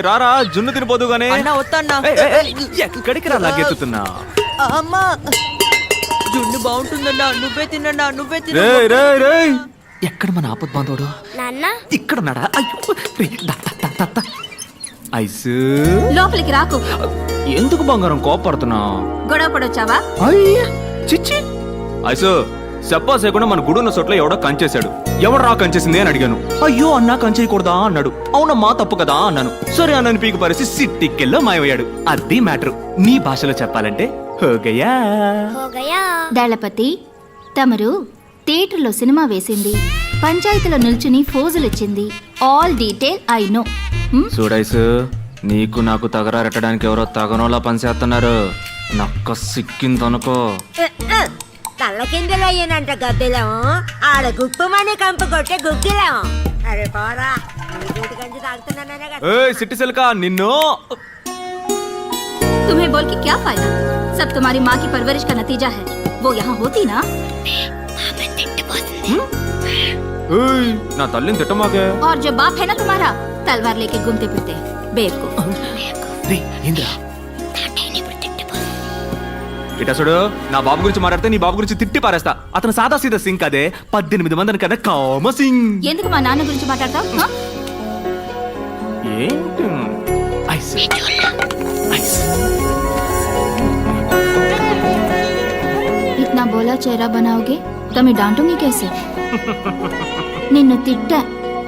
రారా జున్ను తినిపోదు గానీ. ఎక్కడికి రా లాగెత్తుతున్నా? అమ్మా జున్ను బాగుంటుందన్నా, నువ్వే తిన్నా, నువ్వే తిన్నా. ఎక్కడ మన ఆపద్ బాంధవుడు? ఇక్కడ ఉన్నాడా? ఐసు లోపలికి రాకు. ఎందుకు బంగారం కోపడుతున్నా? గొడవ పడొచ్చావా? చిచ్చి ఐసు చెప్పా చేయకుండా మన గుడున్న చోట్ల ఎవడో కంచేశాడు. ఎవడు రా కంచేసింది అని అడిగాను. అయ్యో అన్నా కంచేయకూడదా అన్నాడు. అవునమ్మా తప్పు కదా అన్నాను. సరే అన్నని పీకి పరిసి సిట్టికెళ్ళో మాయమయ్యాడు. అది మ్యాటర్. నీ భాషలో చెప్పాలంటే హోగయా. దళపతి, తమరు థియేటర్లో సినిమా వేసింది, పంచాయతీలో నిల్చుని ఫోజులిచ్చింది, ఆల్ డీటెయిల్ ఐ నో. చూడైసు, నీకు నాకు తగరారెట్టడానికి ఎవరో తగనోలా పనిచేస్తున్నారు. నక్క సిక్కిందనుకో. తల్లకిందులు అయ్యానంట గద్దెలం, ఆడ గుప్పమని కంపు కొట్టే గుగ్గిలం. అరే పోరా, గంజి తాగుతున్నానే. సిట్టి సిల్కా నిన్ను. तुम्हें बोल के क्या फायदा? सब तुम्हारी माँ की परवरिश का नतीजा है. वो यहाँ होती ना. నా తల్లిని తిట్టమాకే. और जो बाप है ना तुम्हारा, तलवार लेके घूमते फिरते बेवकूफ. ఇటా చూడు, నా బాబు గురించి మాట్లాడితే నీ బాబు గురించి తిట్టి పారేస్తా. అతను సాదా సీదా సింగ్ అదే 18 మందిని కదా కామ సింగ్. ఎందుకు మా నాన్న గురించి మాట్లాడతావు? ఏంటి इतना बोला चेहरा बनाओगे तो मैं डांटूंगी कैसे? నిన్ను తిట్టా,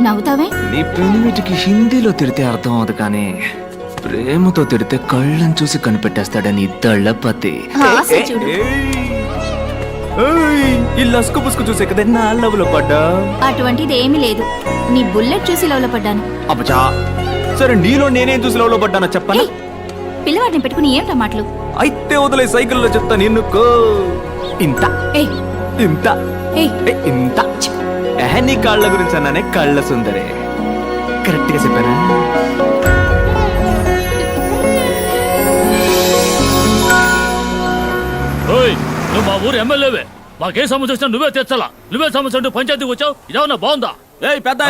నవ్వుతావే? నీ పెనిమిటికి హిందీలో తిడితే అర్థం అవదు కానీ ప్రేమతో తిడితే కళ్ళని చూసి కనిపెట్టేస్తాడని దళపతి. ఈ లస్కు పుస్కు చూసే కదా నా లవ్లో పడ్డా. అటువంటిది ఏమీ లేదు. నీ బుల్లెట్ చూసి లవ్లో పడ్డాను. అబ్బచా, సరే నీలో నేనేం చూసి లవ్లో పడ్డానో చెప్పనా? పిల్లవాడిని పెట్టుకుని ఏంటా మాటలు? అయితే వదిలే, సైకిల్లో చెప్తా. నిన్నుకో ఇంత ఇంత ఇంత నీ కాళ్ళ గురించి అన్నానే, కళ్ళ సుందరే. కరెక్ట్ గా చెప్పానా? నువ్వు మా ఊరు ఎమ్మెల్యేవే, మాకే సమస్య వచ్చినా నువ్వే తెచ్చాలా. నువ్వే సమస్య అంటూ పంచాయతీకి వచ్చావు. ఇదేమన్నా బాగుందా? పెద్ద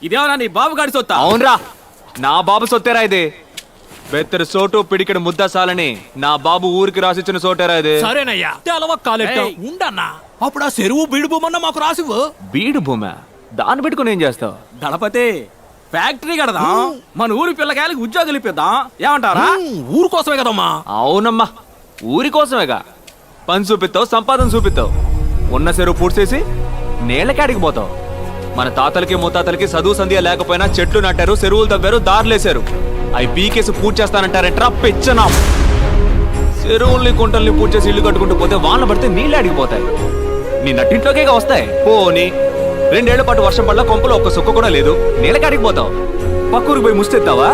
ఇదేమన్నా నీ బాబు గాడి సొత్తా? అవునరా, నా బాబు సొత్తేరా ఇది. బెత్తరు సోటు పిడికెడు ముద్ద సాలని నా బాబు ఊరికి రాసిచ్చిన సోటేరా ఇది. సరేనయ్యా, ఉండన్నా. అప్పుడు ఆ చెరువు బీడు భూమన్నా మాకు రాసివు. బీడు భూమి దాన్ని పెట్టుకుని ఏం చేస్తావు? దళపతి, ఫ్యాక్టరీ కడదాం, మన ఊరి పిల్లకాయలకి ఉద్యోగాలు ఇప్పిద్దాం. ఏమంటారా? ఊరు కోసమే కదమ్మా. అవునమ్మా, ఊరి కోసమేగా. పని చూపిస్తావు, సంపాదన చూపిస్తావు. ఉన్న చెరువు పూడ్చేసి నేలకాడికి పోతావు. మన తాతలకి ముత్తాతలకి చదువు సంధ్య లేకపోయినా చెట్లు నాటారు, చెరువులు తవ్వారు, దారులేశారు. అవి పీకేసి పూర్తి చేస్తానంటారంటరా పెచ్చనా. చెరువుల్ని కుంటల్ని పూర్తి చేసి ఇల్లు కట్టుకుంటూ పోతే వాన పడితే నీళ్ళు అడిగిపోతాయి. నీ నట్టింట్లోకే వస్తాయి. పోనీ 2 ఏళ్ల పాటు వర్షం పడ్డ కొంపలో ఒక్క సుక్క కూడా లేదు, నీళ్ళకాడికి పోతావు. పక్కూరికి పోయి ముస్తెత్తావా?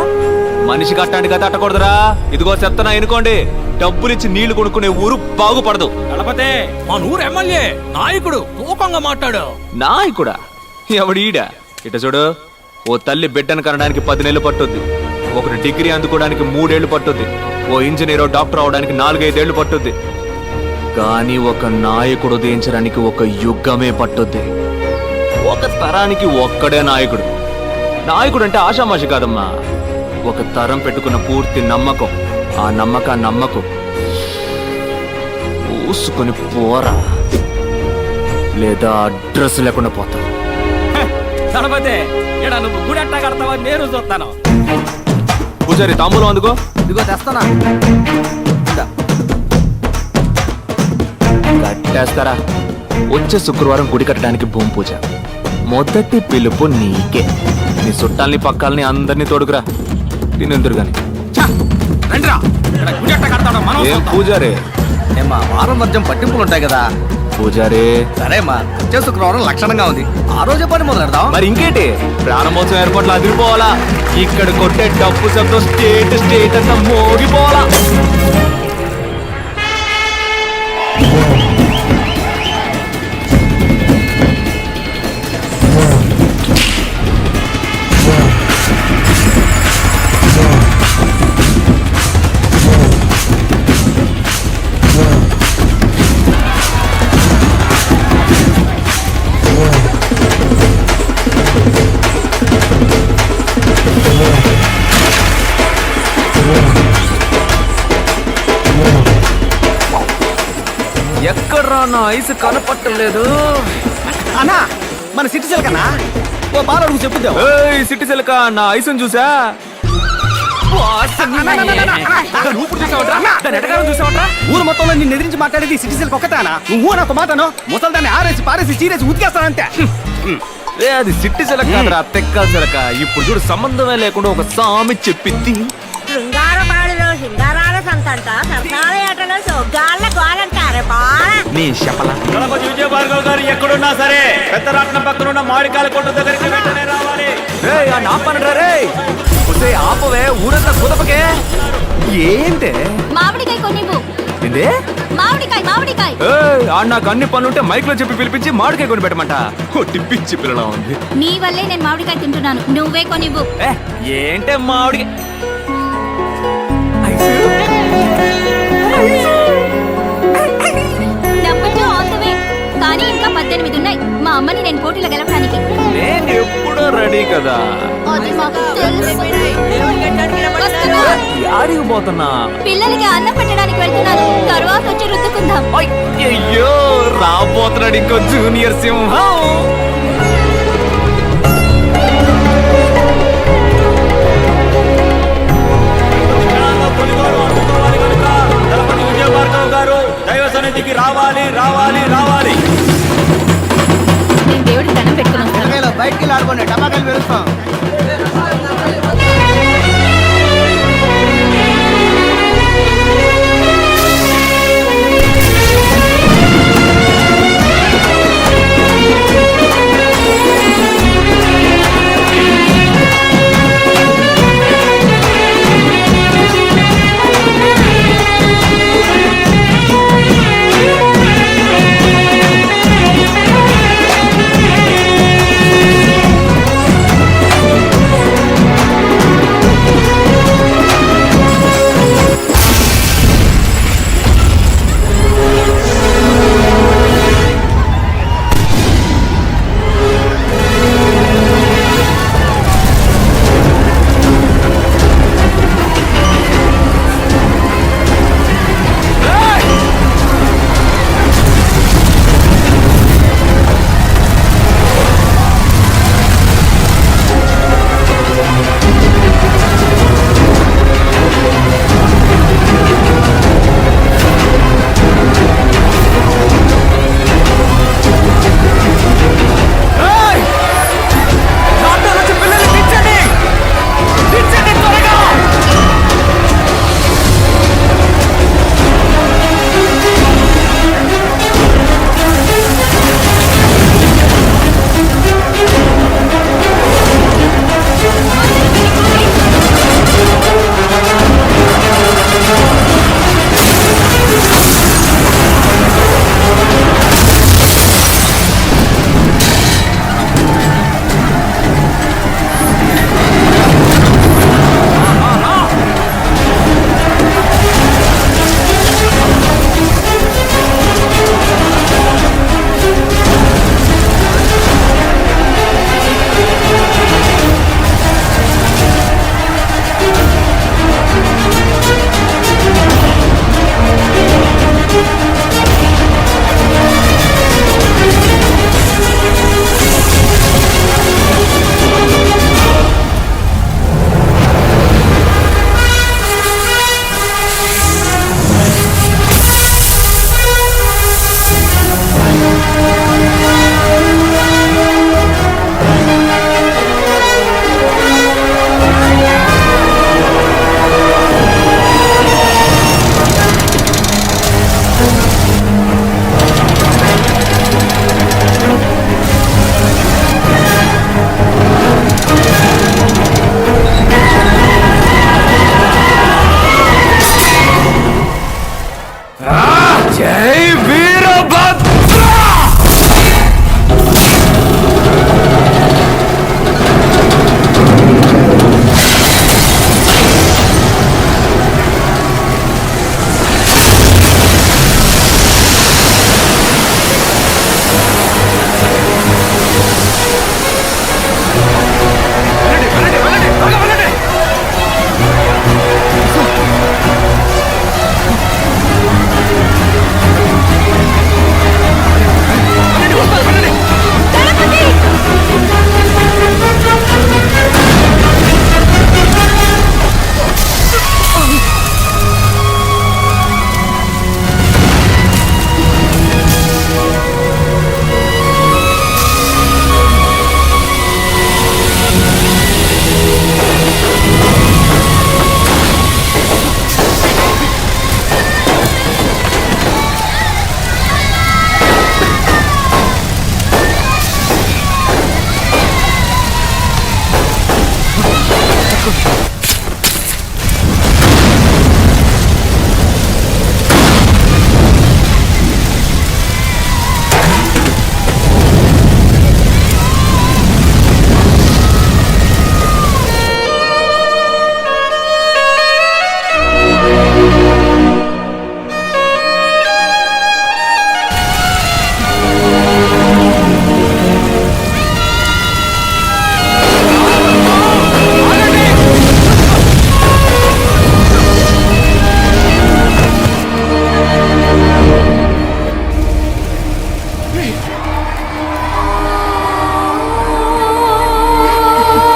మనిషి కట్టానికి కదా అట్టకూడదురా. ఇదిగో చెప్తానా ఎనుకోండి, డబ్బులిచ్చి నీళ్లు కొనుక్కునే ఊరు బాగుపడదు. దళపతి, మన ఊరు ఎమ్మెల్యే నాయకుడు తూకంగా మాట్లాడు. నాయకుడా? ఎవడీడ? ఇట చూడు, ఓ తల్లి బిడ్డను కనడానికి 10 నెలలు పట్టుద్ది. ఒకటి డిగ్రీ అందుకోవడానికి 3 ఏళ్లు పట్టుద్ది. ఓ ఇంజనీరో డాక్టర్ అవడానికి 4-5 ఏళ్లు పట్టుద్ది. కానీ ఒక నాయకుడు ఉదయించడానికి ఒక యుగమే పట్టుద్ది. ఒక తరానికి ఒక్కడే నాయకుడు. నాయకుడు అంటే ఆషామాషి కాదమ్మా. ఒక తరం పెట్టుకున్న పూర్తి నమ్మకం. ఆ నమ్మకం పూసుకొని పోరా, లేదా అడ్రస్ లేకుండా పోతావు. దళపతి, ఇక్కడ నువ్వు గుడి అట్టా కడతావని నేను చూస్తాను. పూజారి తాంబూలం అందుకో. ఇదిగో తెస్తానా. కట్టేస్తారా? వచ్చే శుక్రవారం గుడి కట్టడానికి భూమి పూజ. మొదటి పిలుపు నీకే. నీ చుట్టాలని పక్కాలని అందరినీ తోడుకురా. తినెందురు గాని. ఏం పూజారే? ఏమా వారం వర్జం పట్టింపులు ఉంటాయి కదా పూజారే. సరేమ్మా, వచ్చే శుక్రవారం లక్షణంగా ఉంది. ఆ రోజే పని మొదలు పెడదాం. మరి ఇంకేంటి, ప్రారంభోత్సవం ఏర్పాట్లు అదిరిపోవాలా. ఇక్కడ కొట్టే డబ్బు శబ్దం స్టేట్ అంతా మోగిపోవాలా. ఎక్కడ్రా నా ఐస్ కనపట్టలేదు. అన్నా మన సిటిజన్ కన్నా ఓ బాల అడుగు చెప్పుద్దాం. ఏయ్ సిటీ సిల్క నా ఐసుని చూసా. ఊరు మొత్తంలో నిన్ను ఎదిరించి మాట్లాడేది సిటిజన్ ఒక్కతానా? నువ్వు నాకు మాటను ముసలి ఆరేసి పారేసి చీరేసి ఉతికేస్తానంతే. ఏ అది సిట్టి సిలక కాదురా, తెక్కల సిలక. ఇప్పుడు చూడు సంబంధమే లేకుండా ఒక సామి చెప్పింది. శృంగారపాడులో శృంగారాల సంతంట సరసాల ఏటలో సొగ్గాళ్ళ గోలంటారే బాల. నీ శపల దళపతి విజయభార్గవ్ గారు ఎక్కడున్నా సరే పెద్దరాట్నం పక్కన ఉన్న మామిడికాయల కొట్ట దగ్గరికి వెంటనే రావాలి. ఆ నాపనరా రే. ఒసే ఆపవే, ఊరంతా కుదపకే. ఏంటే మామిడికాయ కొనివ్వు. ఏందే? మామిడికాయ మామిడికాయ. ఆడు నాకు అన్ని పనులుంటే మైక్ లో చెప్పి పిలిపించి మామిడికాయ కొని పెట్టమంట. టిప్పించి పిల్లలా ఉంది. నీ వల్లే నేను మామిడికాయ తింటున్నాను, నువ్వే కొనివ్వు. ఏంటే మామిడి నవ్వుతూ ఆన్ ద వే. కానీ ఇంకా 18 ఉన్నాయి మా అమ్మని నేను పోటీలో గెలవడానికి. నేను ఎప్పుడో రెడీ కదా. అది మాకు తెలుసు. దేవుడికి ఎక్కడికి రమ్మంటున్నారు? యాడికి పోతున్నా? పిల్లలకి అన్నం పెట్టడానికి వెళ్తున్నాను, తర్వాత వచ్చి రుద్దుకుందాం. అయ్యో రాబోతున్నాడు ఇంకో జూనియర్ సింహం. దళపతి విజయభార్గవ్ గారు దైవ సన్నిధికి రావాలి రావాలి రావాలి. నేను దేవుడికి దండం పెట్టుకుని వస్తాను. బయటికి వెళ్ళి ఆడుకోండి, టమాకాయలు పెరుస్తాం.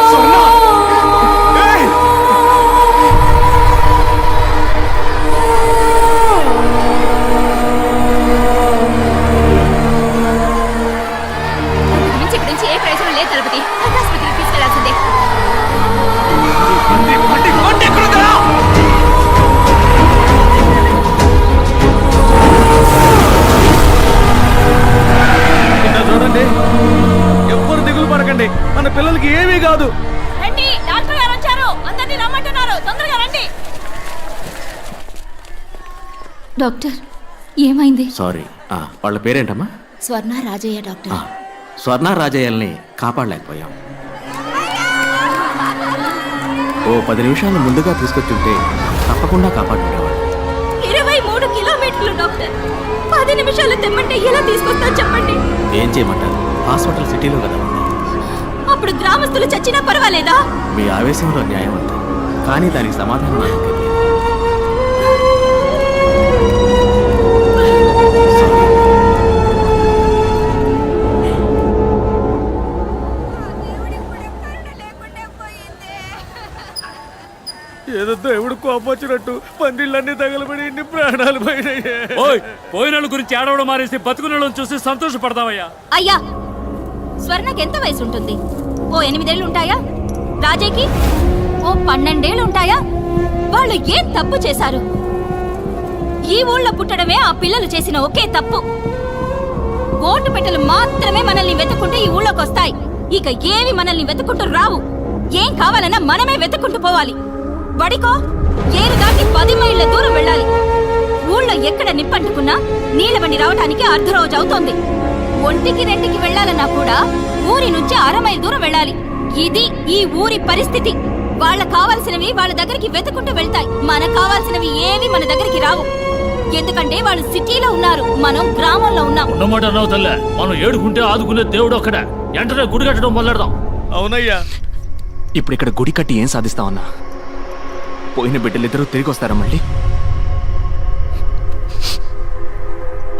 స్వర్ణ! ఏయ్! నుంచి ఇక్కడి నుంచి ఏ ప్రయోజనం లేదు తలపతి ఆసుపత్రికి తీసుకెళ్లాల్సిందే. బండి ఎక్కడుందా? ఇలా చూడండి, ఎవ్వరు దిగులు పడకండి, మన పిల్లలకి ఏమీ కాదు. రండి, డాక్టర్ గారు వచ్చారు, అందరినీ రమ్మంటున్నారు, తొందరగా రండి. డాక్టర్ ఏమైంది? సారీ, వాళ్ళ పేరేంటమ్మా? స్వర్ణ రాజయ్య డాక్టర్. స్వర్ణ రాజయ్యల్ని కాపాడలేకపోయాం. ఓ 10 నిమిషాలు ముందుగా తీసుకొచ్చుంటే తప్పకుండా కాపాడుకునేవాడు. 23 కిలోమీటర్లు డాక్టర్. 10 నిమిషాలు తెమ్మంటే ఎలా తీసుకొస్తా చెప్పండి. ఏం చేయమంటారు? హాస్పిటల్ సిటీలో కదా ఉంది. అప్పుడు గ్రామస్తులు చచ్చినా పర్వాలేదా? మీ ఆవేశంలో న్యాయం అంతే, కానీ దానికి సమాధానం నాకు తెలియదు. ఏదో దేవుడు కోపొచ్చినట్టు పందిళ్ళన్నీ తగలబడి ఇన్ని ప్రాణాలు పోయినాయి. ఓయ్, పోయిన గురించి ఏడవడం మానేసి బతుకున్న చూసి సంతోషపడతావయ్యా. అయ్యా, స్వర్ణకి ఎంత వయసు ఉంటుంది? ఓ 8 ఏళ్ళు ఉంటాయా? రాజయ్యకి ఓ 12 ఏళ్ళు ఉంటాయా? వాళ్ళు ఏం తప్పు చేశారు? ఈ ఊళ్ళో పుట్టడమే ఆ పిల్లలు చేసిన ఒకే తప్పు. ఓటు పెట్టెలు మాత్రమే మనల్ని వెతుక్కుంటూ ఈ ఊళ్ళోకి వస్తాయి. ఇక ఏవి మనల్ని వెతుక్కుంటూ రావు. ఏం కావాలన్నా మనమే వెతుక్కుంటూ పోవాలి. బడికో ఏరు దాటి 10 మైళ్ళ దూరం వెళ్ళాలి. ఊళ్ళో ఎక్కడ నిప్పంటుకున్నా నీళ్ళ బండి రావటానికి అర్ధరోజు అవుతోంది. 1-2కి వెళ్ళాలన్నా కూడా ఊరి నుంచి 1/2 మైలు దూరం వెళ్ళాలి. ఇది ఈ ఊరి పరిస్థితి. వాళ్ళకు కావాల్సినవి వాళ్ళ దగ్గరికి వెతుకుంటూ వెళ్తాయి. మనకు కావాల్సినవి ఏవి మన దగ్గరికి రావు. ఎందుకంటే వాళ్ళు సిటీలో ఉన్నారు, మనం గ్రామంలో ఉన్నాం. ఉన్నమాట అన్నావు తల్లే. మనం ఏడుకుంటే ఆదుకునే దేవుడు ఒక్కడే. వెంటనే గుడి కట్టడం మొదలెడదాం. అవునయ్యా. ఇప్పుడు ఇక్కడ గుడి కట్టి ఏం సాధిస్తామన్నా? పోయిన బిడ్డలిద్దరూ తిరిగి వస్తారా మళ్ళీ?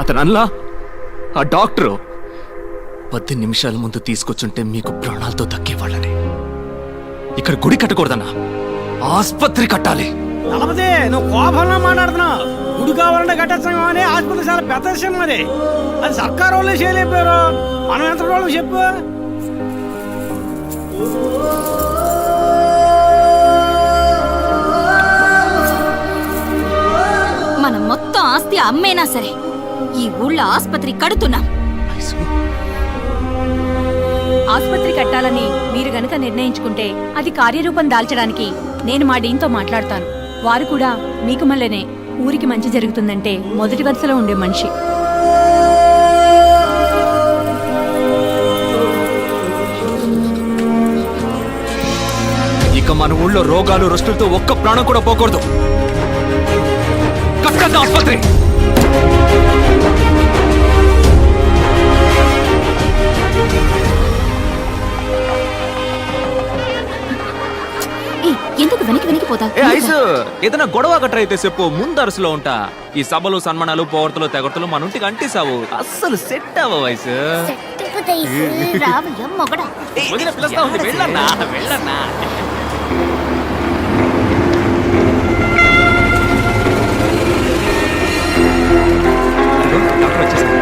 అతను అన్లా ఆ డాక్టరు 10 నిమిషాల ముందు తీసుకొచ్చుంటే మీకు ప్రాణాలతో దక్కేవాళ్ళని. ఇక్కడ గుడి కట్టకూడదన్నా, ఆస్పత్రి కట్టాలి. దళపతి, నువ్వు కోపంలో మాట్లాడుతున్నావు. గుడి కావాలంటే కట్టేస్తాం అని ఆసుపత్రి చాలా పెద్ద విషయం. మరి అది సర్కారు వాళ్ళే చేయలేకపోయారు, మనం ఎంత వాళ్ళు చెప్పు. మనం మొత్తం ఆస్తి అమ్మేనా సరే ఈ ఊళ్ళో ఆస్పత్రి కడుతున్నాం. ఆస్పత్రి కట్టాలని మీరు గనక నిర్ణయించుకుంటే అది కార్యరూపం దాల్చడానికి నేను మా డీన్తో మాట్లాడతాను. వారు కూడా మీకు మళ్ళనే ఊరికి మంచి జరుగుతుందంటే మొదటి వరుసలో ఉండే మనిషి. ఇక మన ఊళ్ళో రోగాలు రుష్టులతో ఒక్క ప్రాణం కూడా పోకూడదు. కట్టద్దు ఆస్పత్రి. ఎందుకు వెనక్కి పోతా? ఏదైనా గొడవ గట్ర అయితే చెప్పు, ముందు అరుసులో ఉంటా. ఈ సభలు సన్మానాలు పోగొడతలు తెగొడతలు మన ఇంటికి అంటిసావు. అస్సలు సెట్ అవ్వ వయసు. పిలుస్తా ఉంది, వెళ్ళన్నా వెళ్ళన్నా. డాక్టర్ వచ్చేసారు.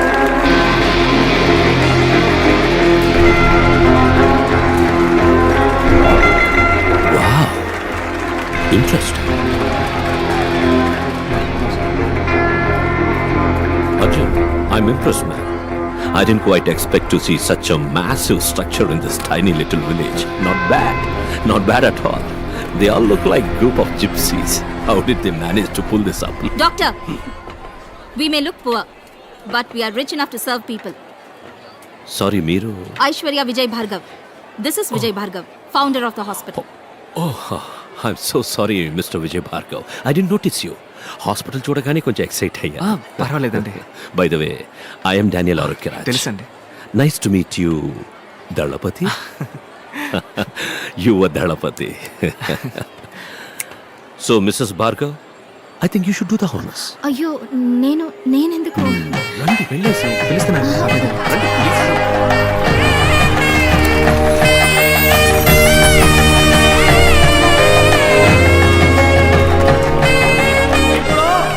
Interesting. Arjun, I'm impressed, man. I didn't quite expect to see such a massive structure in this tiny little village. Not bad. Not bad at all. They all look like a group of gypsies. How did they manage to pull this up? Doctor, we may look poor, but we are rich enough to serve people. Sorry, Meeru. Aishwarya Vijay Bhargav. This is Vijay Bhargav, founder of the hospital. Oh, I'm so sorry, Mr. Vijay Bhargav. I didn't notice you. Hospital చూడగానే కొంచెం excite అయ్యా. పర్వాలేదండి. By the way, I am Daniel Arukiraj. తెలుసండి. Nice to meet you, Dalapati. You were Dalapati. So, Mrs. Bhargav, I think you should do the honors. అయ్యో, నేనెందుకు? రండి వెళ్ళేసి పిలుస్తున్నాను